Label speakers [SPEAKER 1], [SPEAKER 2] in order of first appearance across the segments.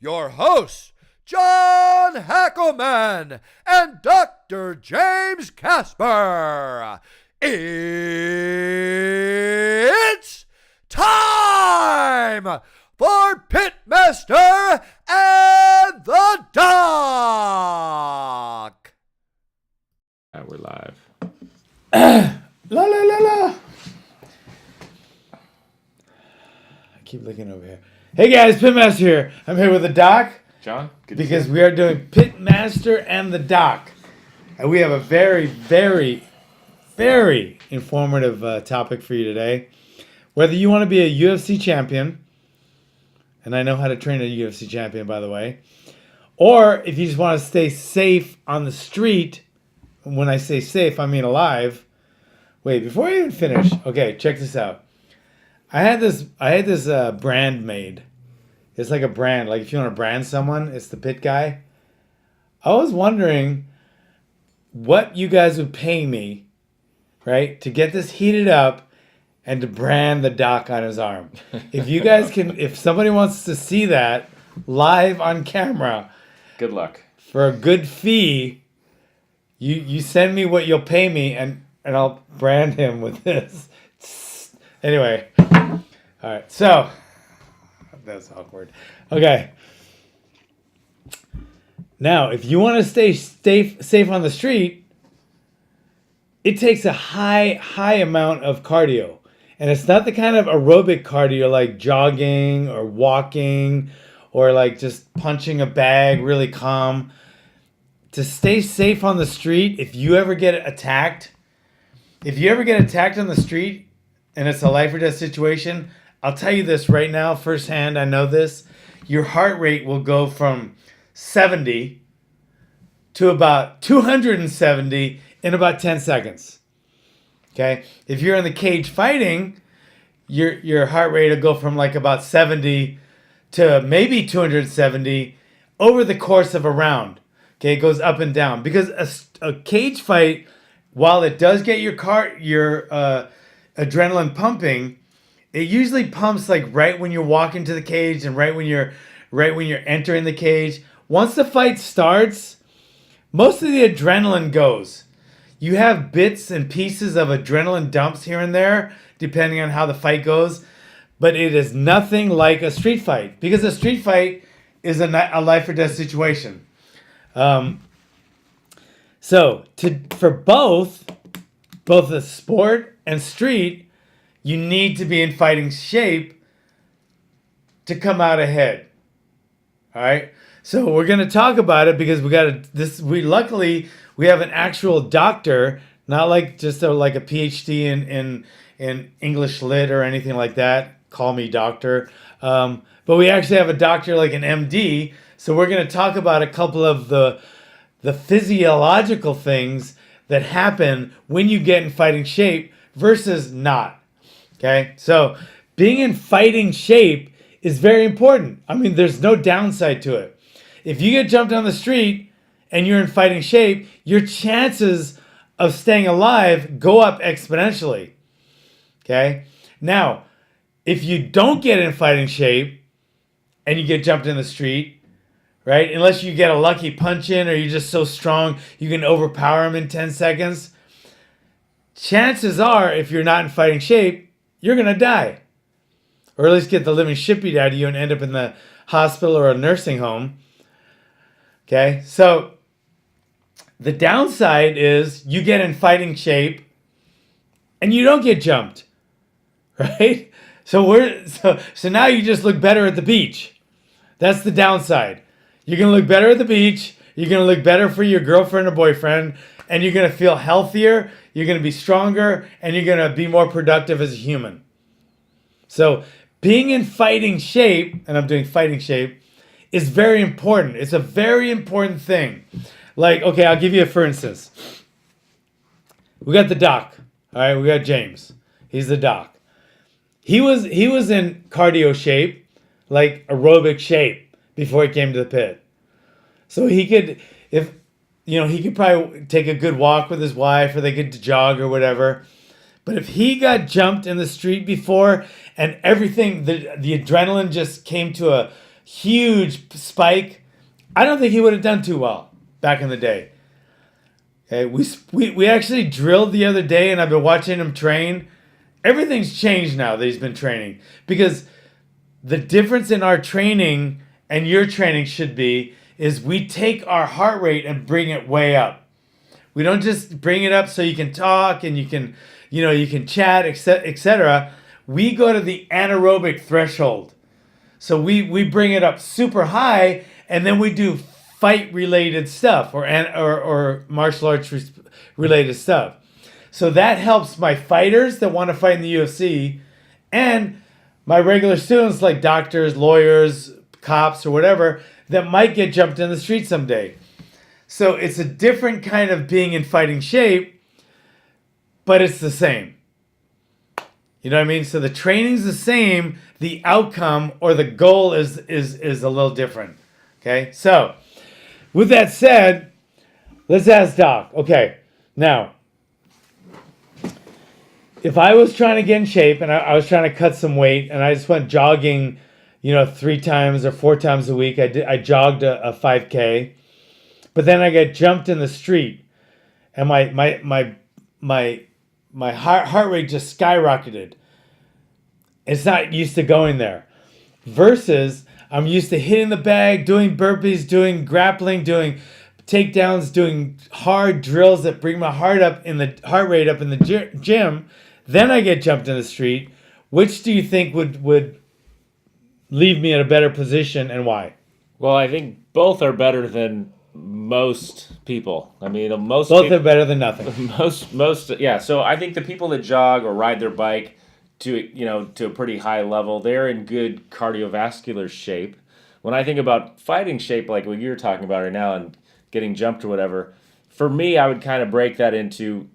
[SPEAKER 1] your hosts, John Hackleman and Dr. James Kasper. It's time for Pitmaster and the Doc.
[SPEAKER 2] We're live.
[SPEAKER 3] La la la la. I keep looking over here. Hey guys, Pitmaster here. I'm here with the Doc.
[SPEAKER 2] John? Good
[SPEAKER 3] Because we are doing Pitmaster and the Doc. And we have a very, very, very informative topic for you today. Whether you want to be a UFC champion, and I know how to train a UFC champion, by the way, or if you just want to stay safe on the street. When I say safe, I mean alive. Wait, before I even finish, okay, check this out. I had this brand made. It's like a brand. Like if you want to brand someone, it's the Pit Guy. I was wondering what you guys would pay me, right, to get this heated up and to brand the Doc on his arm. If you guys can, if somebody wants to see that live on camera,
[SPEAKER 2] good luck.
[SPEAKER 3] For a good fee. You send me what you'll pay me, and I'll brand him with this. Anyway. All right. So, that's awkward. Okay. Now, if you want to stay safe on the street, it takes a high amount of cardio. And it's not the kind of aerobic cardio like jogging or walking or like just punching a bag really calm. To stay safe on the street, if you ever get attacked on the street and it's a life or death situation, I'll tell you this right now, firsthand, I know this, your heart rate will go from 70 to about 270 in about 10 seconds. Okay? If you're in the cage fighting, your heart rate will go from like about 70 to maybe 270 over the course of a round. Okay, it goes up and down because a cage fight, while it does get your adrenaline pumping, it usually pumps like right when you're walking to the cage and right when you're entering the cage. Once the fight starts, most of the adrenaline goes. You have bits and pieces of adrenaline dumps here and there, depending on how the fight goes, but it is nothing like a street fight because a street fight is a life or death situation. For both the sport and street, you need to be in fighting shape to come out ahead. All right. So we're going to talk about it because luckily we have an actual doctor, not like just like a PhD in English lit or anything like that. Call me doctor. But we actually have a doctor like an MD. So we're going to talk about a couple of the physiological things that happen when you get in fighting shape versus not. Okay? So being in fighting shape is very important. I mean, there's no downside to it. If you get jumped on the street and you're in fighting shape, your chances of staying alive go up exponentially. Okay? Now, if you don't get in fighting shape and you get jumped in the street, right? Unless you get a lucky punch in or you're just so strong you can overpower him in 10 seconds. Chances are, if you're not in fighting shape, you're going to die. Or at least get the living shit beat out of you and end up in the hospital or a nursing home. Okay? So, the downside is you get in fighting shape and you don't get jumped. Right? So now you just look better at the beach. That's the downside. You're going to look better at the beach. You're going to look better for your girlfriend or boyfriend. And you're going to feel healthier. You're going to be stronger. And you're going to be more productive as a human. So being in fighting shape, and I'm doing fighting shape, is very important. It's a very important thing. Like, okay, I'll give you a for instance. We got the Doc. All right, we got James. He's the Doc. He was in cardio shape, like aerobic shape, before he came to the pit. So he could probably take a good walk with his wife or they could jog or whatever. But if he got jumped in the street before and everything, the adrenaline just came to huge spike, I don't think he would have done too well back in the day. Okay, we actually drilled the other day, and I've been watching him train. Everything's changed now that he's been training, because the difference in our training and your training should be is we take our heart rate and bring it way up. We don't just bring it up so you can talk and you can chat, etc. We go to the anaerobic threshold. So we bring it up super high, and then we do fight related stuff or martial arts related stuff. So that helps my fighters that want to fight in the UFC and my regular students like doctors, lawyers, cops, or whatever that might get jumped in the street someday. So it's a different kind of being in fighting shape, but it's the same. You know what I mean? So the training's the same, the outcome or the goal is a little different. Okay? So, with that said, let's ask Doc. Okay, now, if I was trying to get in shape and I was trying to cut some weight and I just went jogging, 3 times or 4 times a week, I jogged a 5K, but then I got jumped in the street and my heart rate just skyrocketed. It's not used to going there. Versus I'm used to hitting the bag, doing burpees, doing grappling, doing takedowns, doing hard drills that bring my heart rate up in the gym. Then I get jumped in the street. Which do you think would leave me in a better position, and why?
[SPEAKER 2] Well, I think both are better than most people. I mean,
[SPEAKER 3] both are better than nothing.
[SPEAKER 2] Yeah. So I think the people that jog or ride their bike to a pretty high level, they're in good cardiovascular shape. When I think about fighting shape, like what you're talking about right now, and getting jumped or whatever, for me, I would kind of break that into,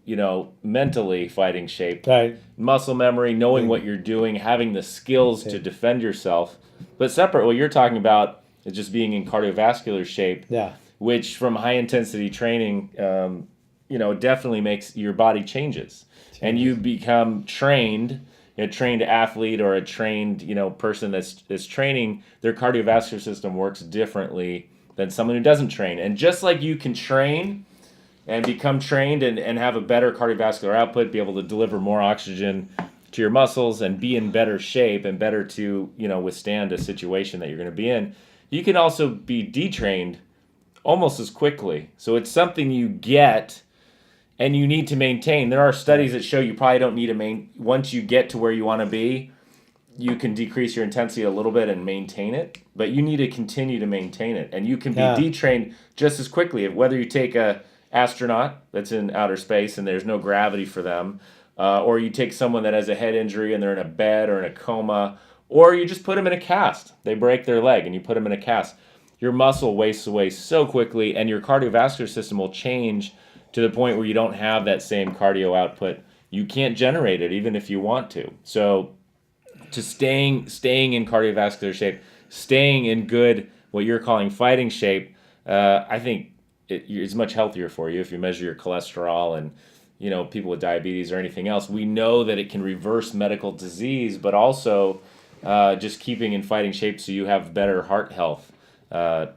[SPEAKER 2] mentally fighting shape.
[SPEAKER 3] Right.
[SPEAKER 2] Muscle memory, knowing what you're doing, having the skills to defend yourself. But separate, what you're talking about is just being in cardiovascular shape.
[SPEAKER 3] Yeah.
[SPEAKER 2] Which from high intensity training, definitely makes your body changes. And you become trained, a trained athlete or a trained, person that's training, their cardiovascular system works differently than someone who doesn't train. And just like you can train and become trained and have a better cardiovascular output, be able to deliver more oxygen to your muscles and be in better shape and better to, withstand a situation that you're going to be in, you can also be detrained almost as quickly. So it's something you get and you need to maintain. There are studies that show you probably don't need to once you get to where you want to be, you can decrease your intensity a little bit and maintain it, but you need to continue to maintain it. And you can be detrained just as quickly. Whether you take a astronaut that's in outer space and there's no gravity for them, or you take someone that has a head injury and they're in a bed or in a coma, or you just put them in a cast. They break their leg and you put them in a cast. Your muscle wastes away so quickly and your cardiovascular system will change to the point where you don't have that same cardio output. You can't generate it even if you want to. So to staying in cardiovascular shape, staying in good, what you're calling fighting shape, I think it's much healthier for you if you measure your cholesterol and, people with diabetes or anything else. We know that it can reverse medical disease, but also just keeping in fighting shape so you have better heart health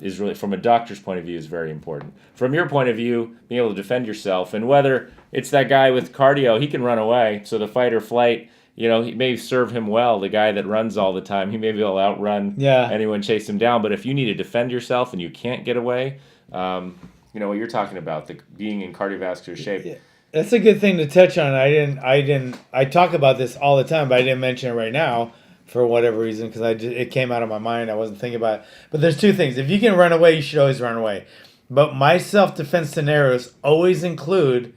[SPEAKER 2] is really, from a doctor's point of view, is very important. From your point of view, being able to defend yourself, and whether it's that guy with cardio, he can run away, so the fight or flight, it may serve him well. The guy that runs all the time, he may be able to outrun anyone chase him down. But if you need to defend yourself and you can't get away, what you're talking about, being in cardiovascular shape.
[SPEAKER 3] Yeah. That's a good thing to touch on. I talk about this all the time, but I didn't mention it right now for whatever reason, because it came out of my mind. I wasn't thinking about it. But there's 2 things. If you can run away, you should always run away. But my self-defense scenarios always include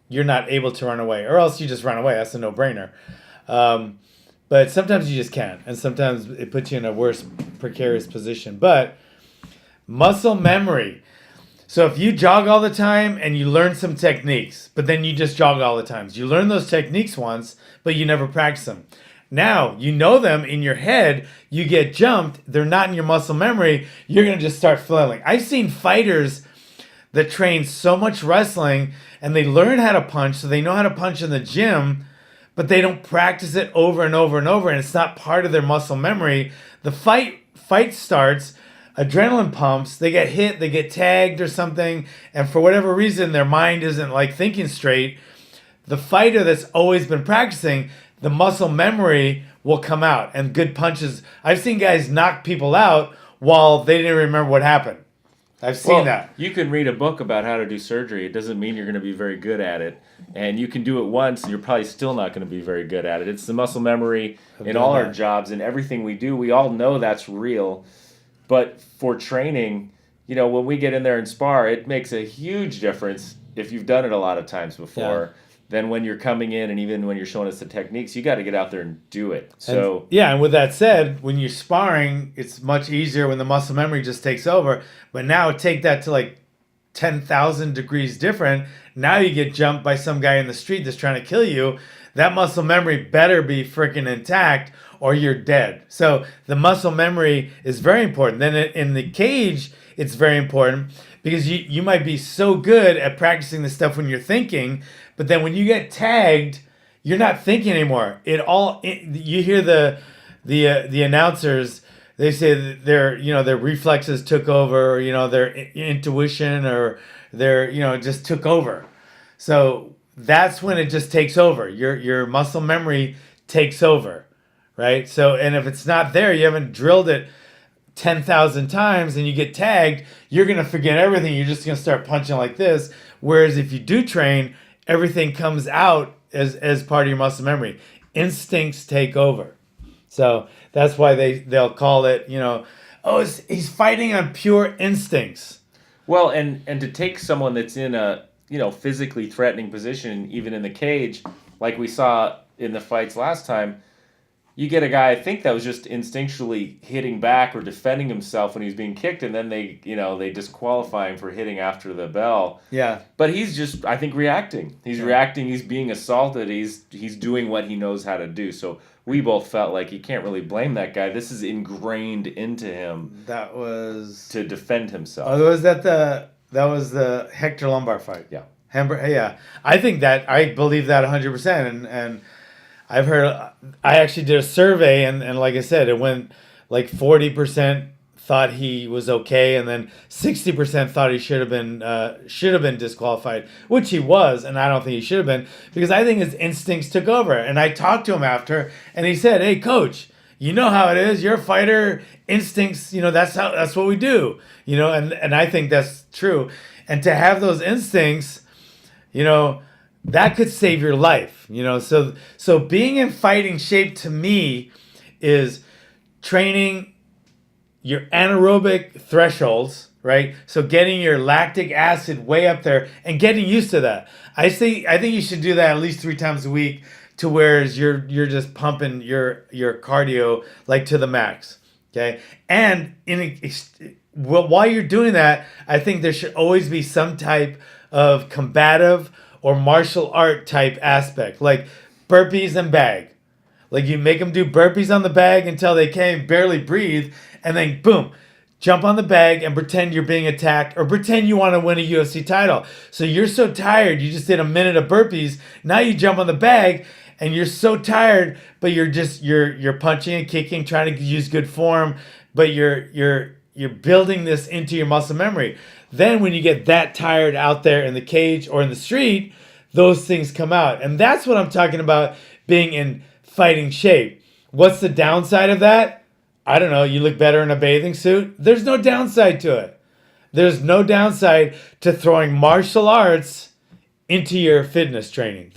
[SPEAKER 3] you're not able to run away, or else you just run away. That's a no-brainer. But sometimes you just can't, and sometimes it puts you in a worse precarious position. But muscle memory. So if you jog all the time and you learn some techniques, but then you just jog all the time. So you learn those techniques once, but you never practice them. Now, you know them in your head, you get jumped, they're not in your muscle memory, you're going to just start flailing. I've seen fighters that train so much wrestling and they learn how to punch, so they know how to punch in the gym, but they don't practice it over and over and over, and it's not part of their muscle memory. The fight fight starts, adrenaline pumps, they get hit, they get tagged or something, and for whatever reason their mind isn't like thinking straight. The fighter that's always been practicing, the muscle memory will come out, and good punches. I've seen guys knock people out while they didn't remember what happened. I've seen that.
[SPEAKER 2] You can read a book about how to do surgery. It doesn't mean you're going to be very good at it. And you can do it once, and you're probably still not going to be very good at it. It's the muscle memory in all our jobs and everything we do. We all know that's real. But for training, when we get in there and spar, it makes a huge difference if you've done it a lot of times before. Than when you're coming in, and even when you're showing us the techniques, you got to get out there and do it. So
[SPEAKER 3] and with that said, when you're sparring, it's much easier when the muscle memory just takes over. But now take that to like 10,000 degrees different. Now you get jumped by some guy in the street that's trying to kill you. That muscle memory better be freaking intact, or you're dead. So the muscle memory is very important. Then in the cage, it's very important because you might be so good at practicing this stuff when you're thinking, but then when you get tagged, you're not thinking anymore. You hear the announcers, they say that their reflexes took over, or their intuition, or their just took over. So that's when it just takes over. Your muscle memory takes over, right? So, and if it's not there, you haven't drilled it 10,000 times and you get tagged, you're going to forget everything. You're just going to start punching like this. Whereas if you do train, everything comes out as part of your muscle memory. Instincts take over. So that's why they'll call it, he's fighting on pure instincts.
[SPEAKER 2] Well, and to take someone that's in a, physically threatening position, even in the cage, like we saw in the fights last time, you get a guy, I think, that was just instinctually hitting back or defending himself when he was being kicked, and then they disqualify him for hitting after the bell.
[SPEAKER 3] Yeah.
[SPEAKER 2] But he's just, I think, reacting. He's reacting. He's being assaulted. He's doing what he knows how to do. So we both felt like you can't really blame that guy. This is ingrained into him.
[SPEAKER 3] That was
[SPEAKER 2] to defend himself.
[SPEAKER 3] Oh, that was the Hector Lombard fight.
[SPEAKER 2] Yeah.
[SPEAKER 3] Yeah. I believe that 100%, and I've heard, I actually did a survey, and like I said, it went like 40% thought he was okay, and then 60% thought he should have been disqualified, which he was, and I don't think he should have been, because I think his instincts took over. And I talked to him after, and he said, "Hey, coach, you know how it is. You're a fighter. Instincts, that's what we do, and I think that's true. And to have those instincts, that could save your life, So being in fighting shape to me is training your anaerobic thresholds, right? So getting your lactic acid way up there and getting used to that. I think you should do that at least 3 times a week, to where you're just pumping your cardio like to the max, okay? And while you're doing that, I think there should always be some type of combative or martial art type aspect, like burpees and bag. Like you make them do burpees on the bag until they can't barely breathe, and then boom, jump on the bag and pretend you're being attacked, or pretend you want to win a UFC title. So you're so tired, you just did a minute of burpees. Now you jump on the bag and you're so tired, but you're punching and kicking, trying to use good form, but you're building this into your muscle memory. Then when you get that tired out there in the cage or in the street, those things come out. And that's what I'm talking about, being in fighting shape. What's the downside of that? I don't know. You look better in a bathing suit. There's no downside to it. There's no downside to throwing martial arts into your fitness training.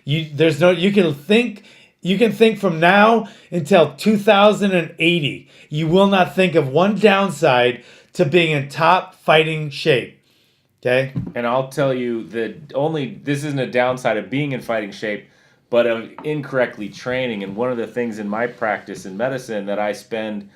[SPEAKER 3] You can think from now until 2080. You will not think of one downside to being in top fighting shape. Okay?
[SPEAKER 2] And I'll tell you that this isn't a downside of being in fighting shape, but of incorrectly training. And one of the things in my practice in medicine that I spend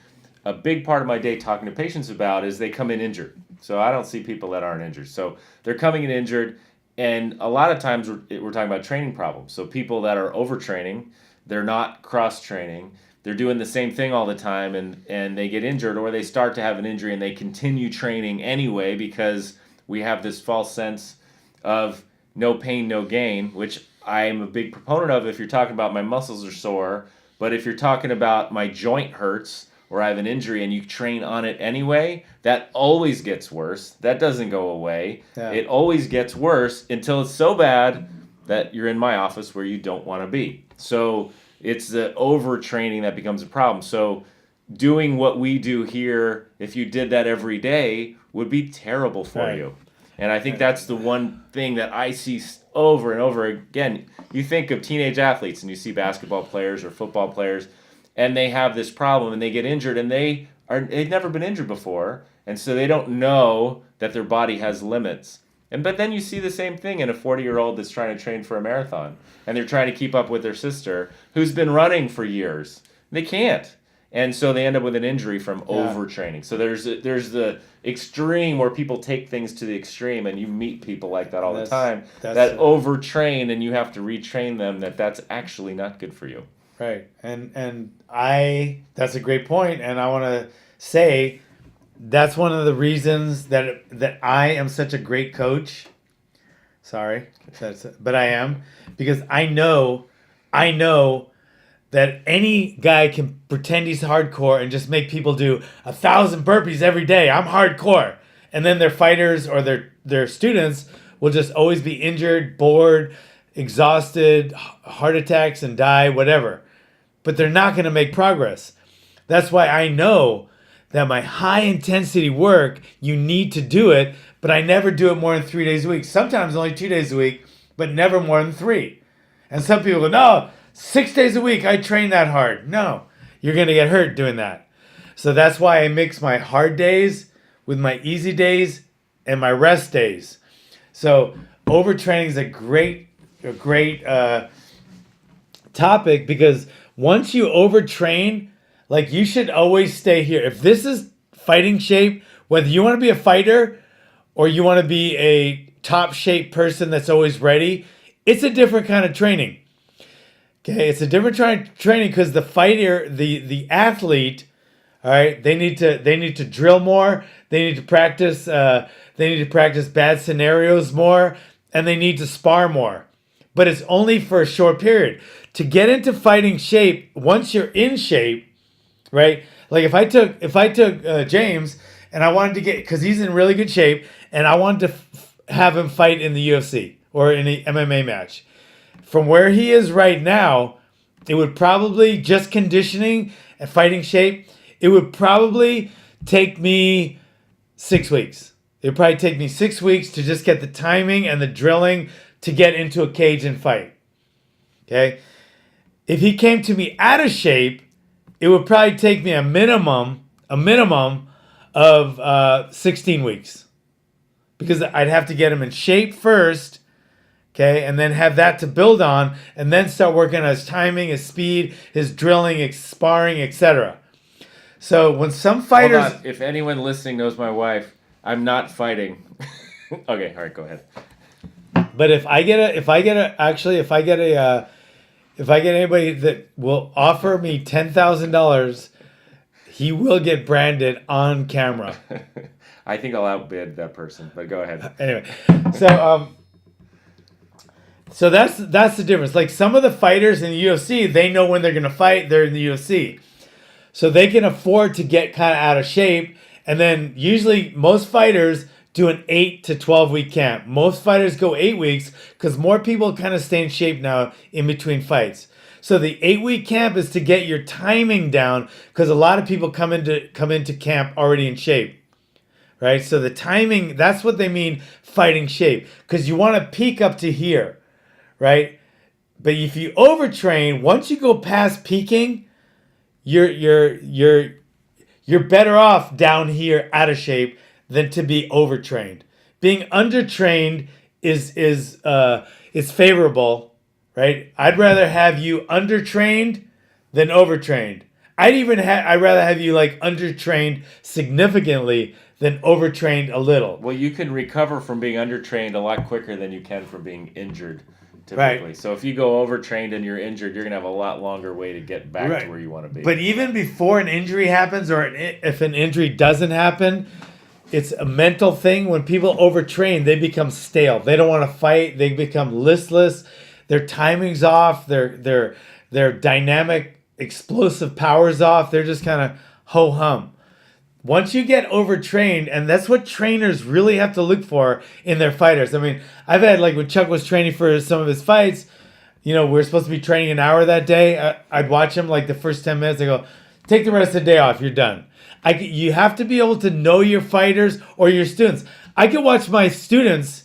[SPEAKER 2] a big part of my day talking to patients about is they come in injured. So I don't see people that aren't injured. So they're coming in injured, and a lot of times we're talking about training problems. So people that are overtraining, they're not cross-training, they're doing the same thing all the time, and they get injured, or they start to have an injury and they continue training anyway because we have this false sense of no pain, no gain, which I'm a big proponent of if you're talking about my muscles are sore. But if you're talking about my joint hurts, or I have an injury, and you train on it anyway, that always gets worse. That doesn't go away.
[SPEAKER 3] Yeah.
[SPEAKER 2] It always gets worse until it's so bad that you're in my office where you don't want to be. So it's the overtraining that becomes a problem. So doing what we do here, if you did that every day, would be terrible for
[SPEAKER 3] Right.
[SPEAKER 2] you. And I think that's the one thing that I see over and over again. You think of teenage athletes and you see basketball players or football players, and they have this problem and they get injured, and they've never been injured before, and so they don't know that their body has limits. But then you see the same thing in a 40-year-old that's trying to train for a marathon, and they're trying to keep up with their sister who's been running for years. They can't. And so they end up with an injury from overtraining. So there's the extreme where people take things to the extreme, and you meet people like that all the time that overtrain, and you have to retrain them that's actually not good for you.
[SPEAKER 3] Right. And that's a great point, and I want to say that's one of the reasons that I am such a great coach. Sorry, but I am, because I know that any guy can pretend he's hardcore and just make people do 1,000 burpees every day. I'm hardcore. And then their fighters or their students will just always be injured, bored, exhausted, heart attacks, and die, whatever. But they're not going to make progress. That's why I know that my high intensity work, you need to do it, but I never do it more than 3 days a week. Sometimes only 2 days a week, but never more than 3. And some people go, no, 6 days a week, I train that hard. No, you're going to get hurt doing that. So that's why I mix my hard days with my easy days and my rest days. So overtraining is a great topic, because once you overtrain, like, you should always stay here. If this is fighting shape, whether you want to be a fighter or you want to be a top shape person that's always ready, it's a different kind of training. Okay, it's a different training, because the fighter, the athlete, all right, they need to drill more. They need to practice. They need to practice bad scenarios more, and they need to spar more. But it's only for a short period. To get into fighting shape, once you're in shape, right? Like if I took James and I wanted to get, because he's in really good shape, and I wanted to have him fight in the UFC or in an MMA match. From where he is right now, it would probably, just conditioning and fighting shape, it would probably take me 6 weeks. It would probably take me 6 weeks to just get the timing and the drilling to get into a cage and fight. Okay? If he came to me out of shape, it would probably take me a minimum of 16 weeks. Because I'd have to get him in shape first, okay, and then have that to build on, and then start working on his timing, his speed, his drilling, his sparring, etc. So when some fighters,
[SPEAKER 2] Hold on. If anyone listening knows my wife, I'm not fighting. Okay, all right, go ahead.
[SPEAKER 3] but if I get anybody that will offer me $10,000, he will get branded on camera.
[SPEAKER 2] I think I'll outbid that person, but go ahead.
[SPEAKER 3] Anyway, so that's the difference. Like, some of the fighters in the UFC, they know when they're going to fight. They're in the UFC. So they can afford to get kind of out of shape. And then usually most fighters do an 8 to 12 week camp. Most fighters go 8 weeks, because more people kind of stay in shape now in between fights. So the 8-week camp is to get your timing down, because a lot of people come into camp already in shape. Right? So the timing, that's what they mean fighting shape, because you want to peak up to here. Right? But if you overtrain, once you go past peaking, you're better off down here out of shape than to be overtrained. Being undertrained is favorable, right? I'd rather have you undertrained than overtrained. I'd rather have you like undertrained significantly than overtrained a little.
[SPEAKER 2] Well, you can recover from being undertrained a lot quicker than you can from being injured, typically.
[SPEAKER 3] Right.
[SPEAKER 2] So if you go overtrained and you're injured, you're going to have a lot longer way to get back
[SPEAKER 3] Right.
[SPEAKER 2] to where you want to be.
[SPEAKER 3] But even before an injury happens, or if an injury doesn't happen, it's a mental thing. When people overtrain, they become stale. They don't want to fight. They become listless. Their timing's off. Their dynamic, explosive power's off. They're just kind of ho hum. Once you get overtrained, and that's what trainers really have to look for in their fighters. I mean, I've had, like, when Chuck was training for some of his fights, we were supposed to be training an hour that day. I'd watch him, like, the first 10 minutes. I go, take the rest of the day off. You're done. You have to be able to know your fighters or your students. I can watch my students,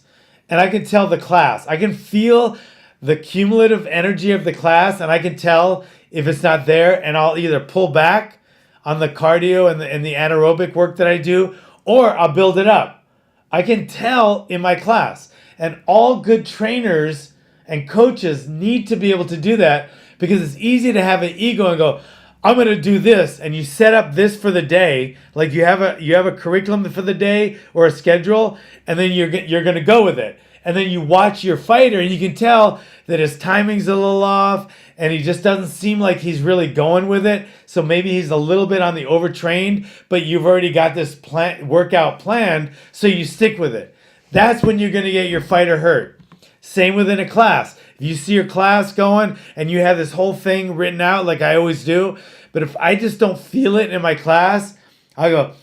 [SPEAKER 3] and I can tell the class. I can feel the cumulative energy of the class, and I can tell if it's not there, and I'll either pull back on the cardio and the anaerobic work that I do, or I'll build it up. I can tell in my class. And all good trainers and coaches need to be able to do that, because it's easy to have an ego and go, I'm going to do this, and you set up this for the day, like you have a curriculum for the day or a schedule, and then you're going to go with it. And then you watch your fighter, and you can tell that his timing's a little off, and he just doesn't seem like he's really going with it. So maybe he's a little bit on the overtrained, but you've already got this workout planned, so you stick with it. That's when you're going to get your fighter hurt. Same within a class. If you see your class going and you have this whole thing written out like I always do, but if I just don't feel it in my class, I go,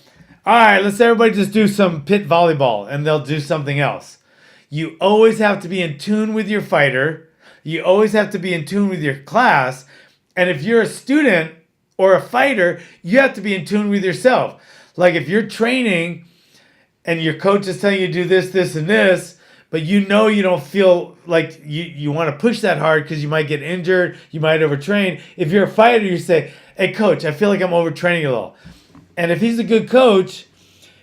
[SPEAKER 3] all right, let's everybody just do some pit volleyball, and they'll do something else. You always have to be in tune with your fighter. You always have to be in tune with your class. And if you're a student or a fighter, you have to be in tune with yourself. Like if you're training and your coach is telling you to do this, this, and this, but you don't feel like you want to push that hard because you might get injured, you might overtrain. If you're a fighter, you say, hey, coach, I feel like I'm overtraining a little. And if he's a good coach,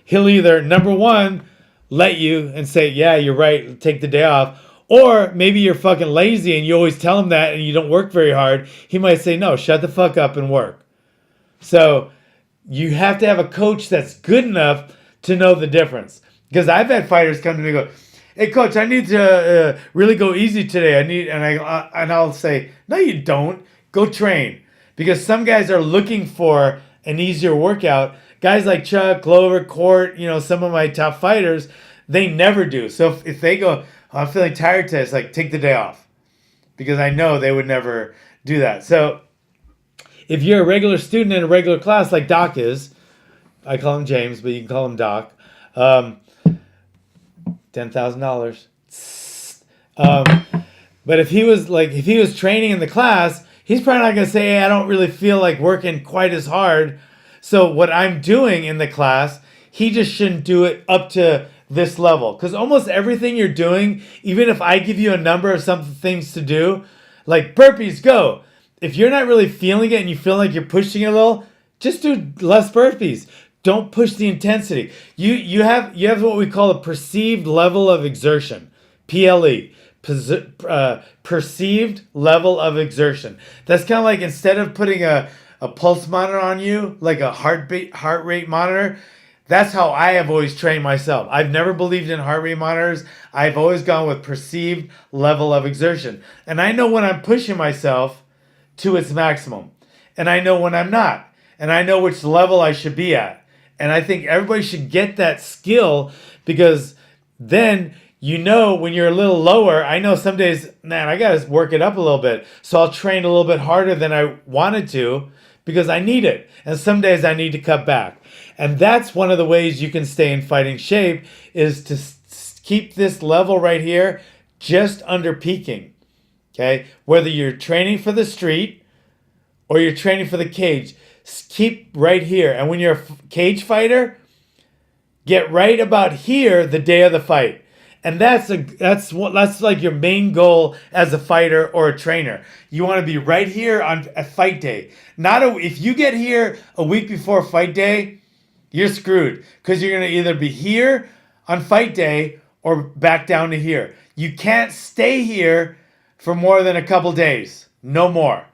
[SPEAKER 3] he'll either, number one, let you and say, yeah, you're right, take the day off. Or maybe you're fucking lazy and you always tell him that and you don't work very hard. He might say, no, shut the fuck up and work. So you have to have a coach that's good enough to know the difference. Because I've had fighters come to me and go, hey, coach, I need to really go easy today. And I'll say, no, you don't. Go train. Because some guys are looking for an easier workout. Guys like Chuck, Glover, Court, some of my top fighters, they never do. So if they go, oh, I'm feeling tired today, it's like, take the day off. Because I know they would never do that. So if you're a regular student in a regular class like Doc is, I call him James, but you can call him Doc, $10,000. But if he was training in the class, he's probably not going to say, hey, I don't really feel like working quite as hard. So what I'm doing in the class, he just shouldn't do it up to this level. Because almost everything you're doing, even if I give you a number of some things to do, like burpees, go. If you're not really feeling it and you feel like you're pushing it a little, just do less burpees. Don't push the intensity. You have what we call a perceived level of exertion, PLE. Perceived level of exertion. That's kind of like instead of putting a pulse monitor on you, like a heart rate monitor, that's how I have always trained myself. I've never believed in heart rate monitors. I've always gone with perceived level of exertion. And I know when I'm pushing myself to its maximum. And I know when I'm not. And I know which level I should be at. And I think everybody should get that skill, because then when you're a little lower, I know some days, man, I got to work it up a little bit. So I'll train a little bit harder than I wanted to because I need it. And some days I need to cut back. And that's one of the ways you can stay in fighting shape, is to keep this level right here just under peaking. Okay? Whether you're training for the street or you're training for the cage, keep right here. And when you're a cage fighter, get right about here the day of the fight. And that's like your main goal as a fighter or a trainer. You want to be right here on a fight day. If you get here a week before fight day, you're screwed, because you're going to either be here on fight day or back down to here. You can't stay here for more than a couple days, no more.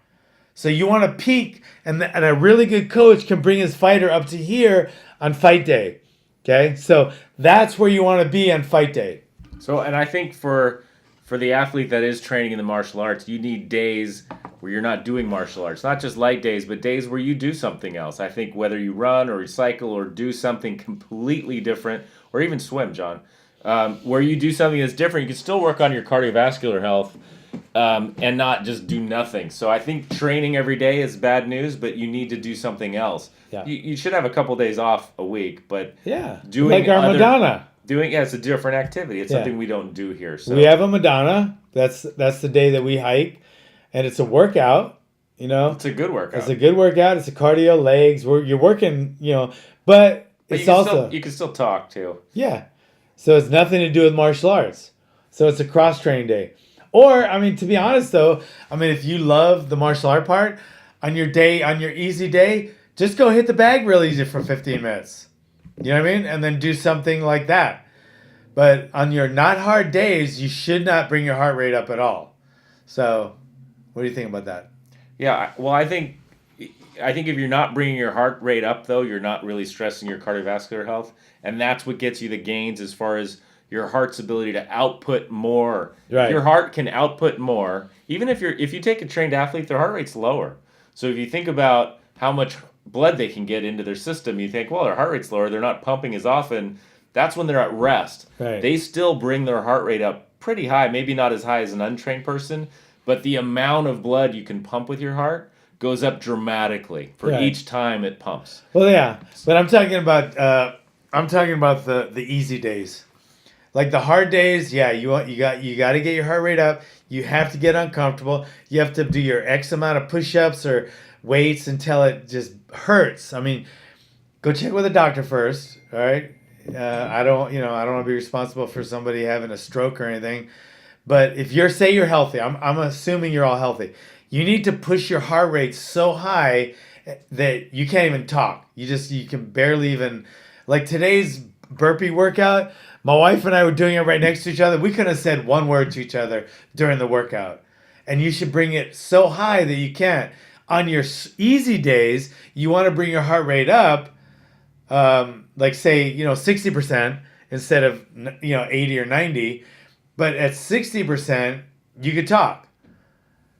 [SPEAKER 3] So you want to peak, and a really good coach can bring his fighter up to here on fight day. Okay, so that's where you want to be on fight day.
[SPEAKER 2] So, and I think for the athlete that is training in the martial arts, you need days where you're not doing martial arts. Not just light days, but days where you do something else. I think whether you run or cycle or do something completely different, or even swim, John, where you do something that's different, you can still work on your cardiovascular health and not just do nothing. So I think training every day is bad news, but you need to do something else.
[SPEAKER 3] Yeah.
[SPEAKER 2] You should have a couple days off a week, but
[SPEAKER 3] Yeah.
[SPEAKER 2] doing
[SPEAKER 3] Like our Madonna.
[SPEAKER 2] It's a different activity. It's something we don't do here. So
[SPEAKER 3] We have a Madonna. That's the day that we hike, and it's a workout. You know,
[SPEAKER 2] it's a good workout.
[SPEAKER 3] It's a good workout. It's a cardio, legs. You're working. You know, but it's also
[SPEAKER 2] you can still talk too.
[SPEAKER 3] Yeah. So it's nothing to do with martial arts. So it's a cross training day. Or, I mean, to be honest though, I mean, if you love the martial art part, on your easy day, just go hit the bag real easy for 15 minutes. You know what I mean? And then do something like that. But on your not hard days, you should not bring your heart rate up at all. So, what do you think about that?
[SPEAKER 2] Yeah, well, I think if you're not bringing your heart rate up, though, you're not really stressing your cardiovascular health, and that's what gets you the gains as far as your heart's ability to output more.
[SPEAKER 3] Right.
[SPEAKER 2] If your heart can output more, even if you take a trained athlete, their heart rate's lower. So if you think about how much blood they can get into their system, you think, well, their heart rate's lower, they're not pumping as often. That's when they're at rest.
[SPEAKER 3] Right.
[SPEAKER 2] They still bring their heart rate up pretty high, maybe not as high as an untrained person, but the amount of blood you can pump with your heart goes up dramatically for each time it pumps.
[SPEAKER 3] Well, yeah, but I'm talking about the easy days, like the hard days. Yeah, you got to get your heart rate up. You have to get uncomfortable. You have to do your X amount of push-ups or weights until it just hurts. I mean, go check with a doctor first. All right. I don't want to be responsible for somebody having a stroke or anything. But if you're healthy, I'm assuming you're all healthy. You need to push your heart rate so high that you can't even talk. You can barely even, like today's burpee workout. My wife and I were doing it right next to each other. We couldn't have said one word to each other during the workout. And you should bring it so high that you can't. On your easy days, you want to bring your heart rate up, like say 60% instead of 80 or 90. But at 60%, you could talk.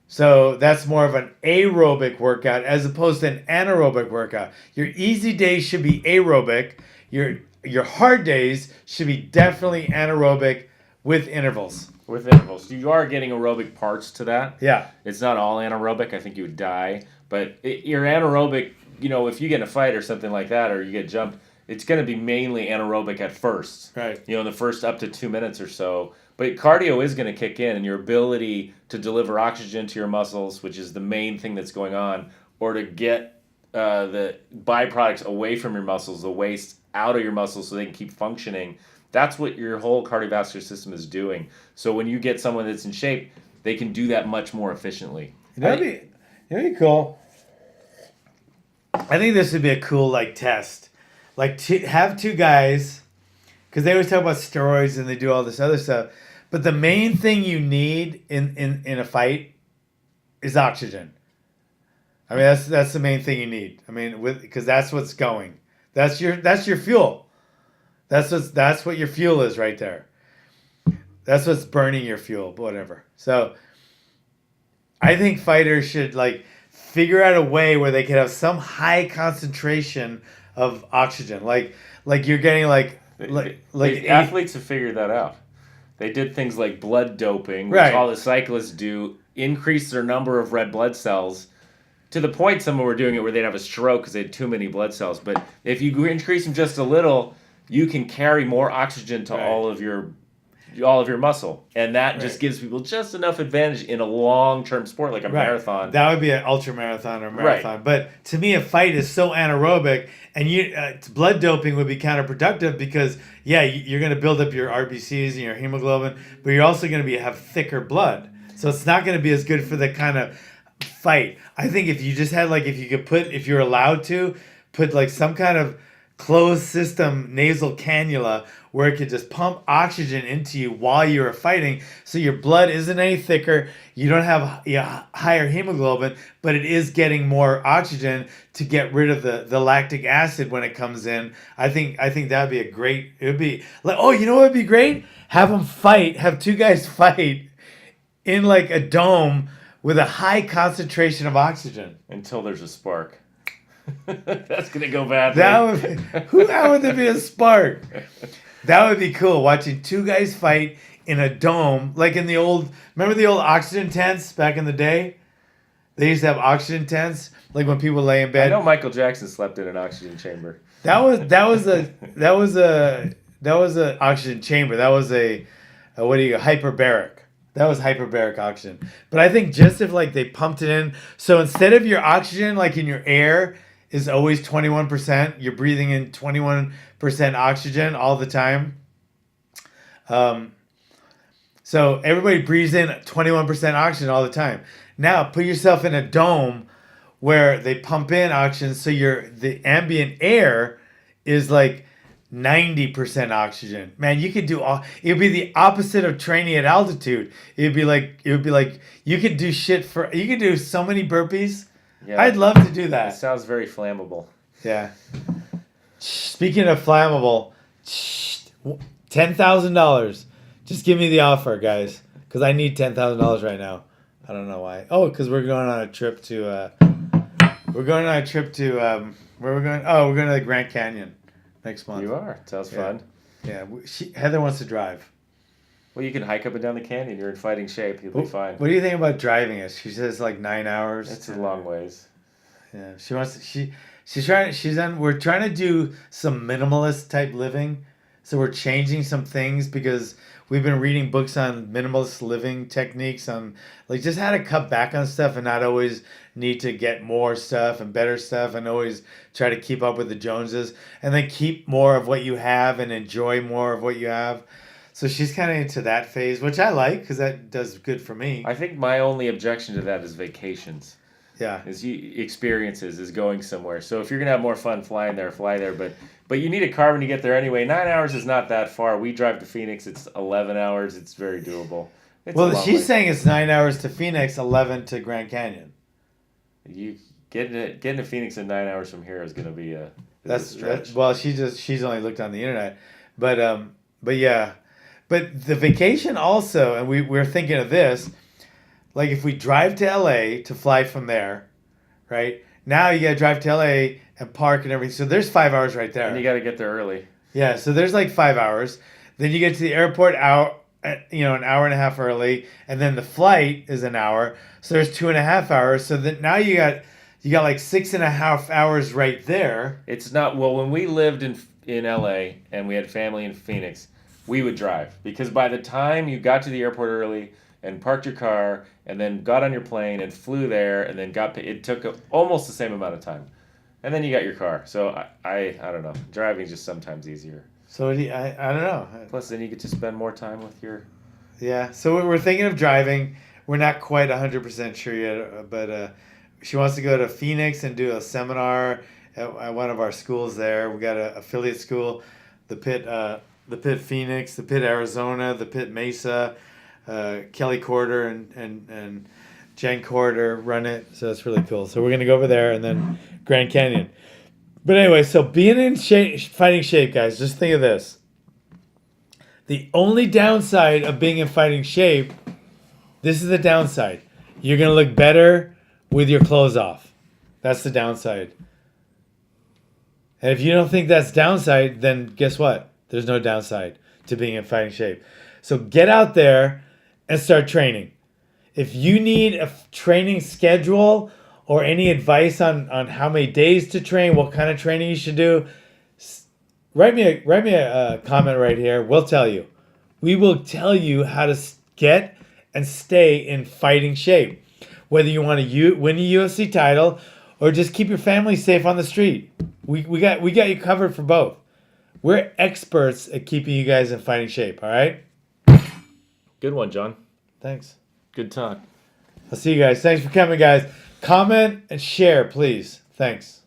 [SPEAKER 3] So that's more of an aerobic workout as opposed to an anaerobic workout. Your easy days should be aerobic. Your hard days should be definitely anaerobic with intervals.
[SPEAKER 2] With intervals. You are getting aerobic parts to that.
[SPEAKER 3] Yeah.
[SPEAKER 2] It's not all anaerobic. I think you would die. But your anaerobic, if you get in a fight or something like that or you get jumped, it's going to be mainly anaerobic at first.
[SPEAKER 3] Right.
[SPEAKER 2] In the first up to 2 minutes or so. But cardio is going to kick in, and your ability to deliver oxygen to your muscles, which is the main thing that's going on, or to get the byproducts away from your muscles, the waste out of your muscles so they can keep functioning, that's what your whole cardiovascular system is doing. So when you get someone that's in shape, they can do that much more efficiently.
[SPEAKER 3] That'd be cool. I think this would be a cool test. Have two guys, because they always talk about steroids and they do all this other stuff. But the main thing you need in a fight is oxygen. I mean, that's the main thing you need. I mean, because that's what's going. That's your fuel. That's what your fuel is right there. That's what's burning your fuel, whatever. So I think fighters should figure out a way where they can have some high concentration of oxygen. Like you're getting
[SPEAKER 2] athletes have figured that out. They did things like blood doping, which all the cyclists do, increase their number of red blood cells to the point someone were doing it where they'd have a stroke because they had too many blood cells. But if you increase them just a little, you can carry more oxygen to all of your muscle, and that just gives people just enough advantage in a long-term sport like a marathon.
[SPEAKER 3] That would be an ultra marathon or marathon. Right. But to me, a fight is so anaerobic, and blood doping would be counterproductive because you're going to build up your RBCs and your hemoglobin, but you're also going to have thicker blood, so it's not going to be as good for the kind of fight. I think if you just had if you're allowed to put some kind of closed system nasal cannula where it could just pump oxygen into you while you're fighting, so your blood isn't any thicker, you don't have higher hemoglobin, but it is getting more oxygen to get rid of the lactic acid when it comes in. I think that'd be it would be you know what would be great? Have two guys fight in a dome with a high concentration of oxygen.
[SPEAKER 2] Until there's a spark. That's going to go bad.
[SPEAKER 3] How would there be a spark? That would be cool. Watching two guys fight in a dome, like in the old. Remember the old oxygen tents back in the day? They used to have oxygen tents, like when people lay in
[SPEAKER 2] I
[SPEAKER 3] bed.
[SPEAKER 2] know Michael Jackson slept in an oxygen chamber.
[SPEAKER 3] That was a oxygen chamber. That was a hyperbaric. That was hyperbaric oxygen. But I think just if like they pumped it in, so instead of your oxygen like in your air is always 21%, you're breathing in 21% oxygen all the time. So everybody breathes in 21% oxygen all the time. Now put yourself in a dome where they pump in oxygen, so the ambient air is like 90% oxygen. Man, you could do all. It would be the opposite of training at altitude. It would be like you could do you could do so many burpees.
[SPEAKER 2] Yeah,
[SPEAKER 3] I'd love to do
[SPEAKER 2] it
[SPEAKER 3] that.
[SPEAKER 2] sounds very flammable.
[SPEAKER 3] Yeah. Speaking of flammable, $10,000. Just give me the offer, guys, because I need $10,000 right now. I don't know why. Oh, because we're going on a trip to. Where are we going? Oh, we're going to the Grand Canyon next month.
[SPEAKER 2] You are. Sounds fun.
[SPEAKER 3] Yeah. Heather wants to drive.
[SPEAKER 2] Well, you can hike up and down the canyon. You're in fighting shape. You'll be fine.
[SPEAKER 3] What do you think about driving it? She says like 9 hours.
[SPEAKER 2] It's a long ways.
[SPEAKER 3] Yeah. She wants to, we're trying to do some minimalist type living. So we're changing some things because we've been reading books on minimalist living techniques on like just how to cut back on stuff and not always need to get more stuff and better stuff and always try to keep up with the Joneses and then keep more of what you have and enjoy more of what you have. So she's kind of into that phase, which I like because that does good for me.
[SPEAKER 2] I think my only objection to that is vacations.
[SPEAKER 3] Yeah.
[SPEAKER 2] Experiences, is going somewhere. So if you're going to have more fun flying there, fly there. But you need a car when you get there anyway. 9 hours is not that far. We drive to Phoenix. It's 11 hours. It's very doable. It's
[SPEAKER 3] well, she's saying it's 9 hours to Phoenix, 11 to Grand Canyon.
[SPEAKER 2] You getting to Phoenix in 9 hours from here is going to be a stretch.
[SPEAKER 3] Well, she's only looked on the internet, but yeah, but the vacation also, and we're thinking of this, like if we drive to LA to fly from there, right? Now you gotta drive to LA and park and everything. So there's 5 hours right there.
[SPEAKER 2] And you got to get there early.
[SPEAKER 3] Yeah, so there's like 5 hours. Then you get to the airport an hour and a half early, and then the flight is an hour. So there's 2.5 hours. So that now you got like 6.5 hours right there.
[SPEAKER 2] It's not when we lived in LA and we had family in Phoenix, we would drive because by the time you got to the airport early and parked your car and then got on your plane and flew there and then it took almost the same amount of time. And then you got your car. So I don't know. Driving is just sometimes easier.
[SPEAKER 3] So I don't know.
[SPEAKER 2] Plus, then you get to spend more time with your...
[SPEAKER 3] Yeah. So we're thinking of driving. We're not quite 100% sure yet, but she wants to go to Phoenix and do a seminar at one of our schools there. We got an affiliate school, the Pitt Phoenix, the Pitt Arizona, the Pitt Mesa. Kelly Corder and Jen Corder run it, so it's really cool. So we're gonna go over there and then Grand Canyon. But anyway, so being in fighting shape, guys, just think of this. The only downside of being in fighting shape, this is the downside. You're gonna look better with your clothes off. That's the downside. And if you don't think that's downside, then guess what? There's no downside to being in fighting shape. So get out there and start training. If you need a training schedule or any advice on how many days to train, what kind of training you should do, write me a comment right here. We'll tell you. We will tell you how to get and stay in fighting shape. Whether you want to win a UFC title or just keep your family safe on the street. We got you covered for both. We're experts at keeping you guys in fighting shape, all right?
[SPEAKER 2] Good one, John.
[SPEAKER 3] Thanks.
[SPEAKER 2] Good talk.
[SPEAKER 3] I'll see you guys. Thanks for coming, guys. Comment and share, please. Thanks.